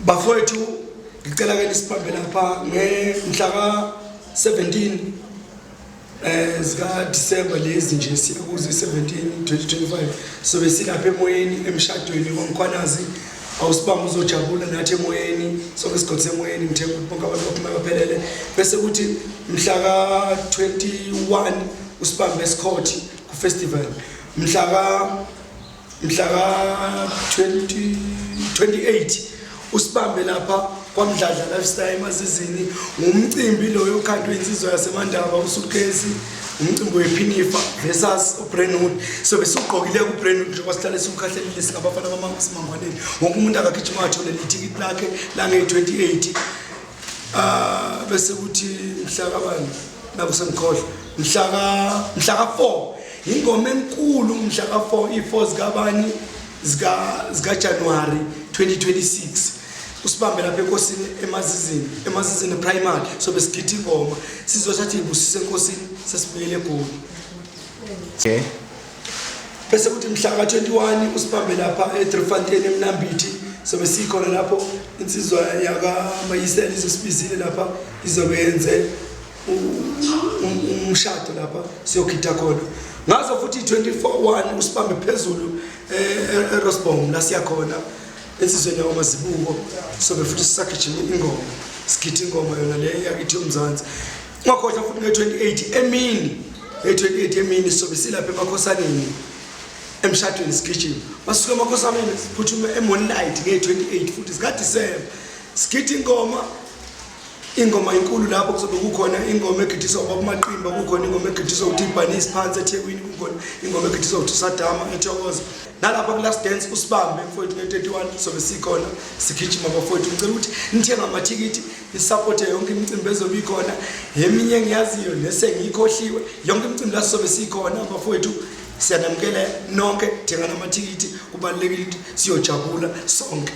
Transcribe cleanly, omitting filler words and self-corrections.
bafowethu ngicela ke nisibambe lapha ngemhla ka 17 zika December lezi nje siya kuze 17 2025 so besilapha emoyeni emshadweni womkhwanazi awusibamba uzojabula nathi emoyeni sonke sigodse emoyeni ngithe ukuthi bonke abantu baphuma baphelele bese kuthi mhla ka 21 usibambe eScourt ku festival mhla ka 28 usibambe lapha kwaMdladla Lifestyle eMazizini ngumcimbi lo yokhandwa insizwa yaseMandaba uSukezi umcimbi wePhinifa versus uBrandwood so besugqokile kuBrandwood njengoba sihlale simkhahlelile singabafana bamasimangwaneni wonke umuntu akagijima athole leticket lakhe la nge28 bese kuthi mhla kabani nakusengikhohle mhla ka 4 ingoma enkulu mhla ka 4 i4 zikabani zika January 2026 usibambe lapha enkosini emazizini primary so besigitha ingoma sizothatha ibusise enkosini sesibuyele eGoli. Okay. Bese kuthi mhla ka 21 usibambe lapha eDriefontein eMnambithi so besikhona lapho insizwa yaka Mayisela izosibizile lapha izobe yenze umshado lapha siyogitha khona ngazo futhi 24/1 usibambe phezulu eRosbom la siya khona insizweni yaMazibuko so befuthi sisagijima ingoma sigitha ingoma yona le yakithi umzansi ngakhohlwa futhi nge28 emini so besilapha emakhosaneni emshadweni sigijima basuke emakhosaneni siphuthume eMoonlight nge28 futhi sika December sigitha ingoma inkulu lapho kuzobe kukhona ingoma egidiswa ubabamaqimba kukhona ingoma egidiswa uTibani Siphansi eThekwini kukhona ingoma egidiswa uTsadama eThokoza nalapha ku last dance usibambe mfowethu nge31 so besikhona sigijima bafowethu ngicela ukuthi nithenga amathikithi isupport yonke imicimbi ezobe ikhona eminye ngiyaziyo nesengikhohliwe yonke imicimbi la sobe sikhona bafowethu siyanamukela nonke thenga amathikithi kubalekile ukuthi siyojabula sonke.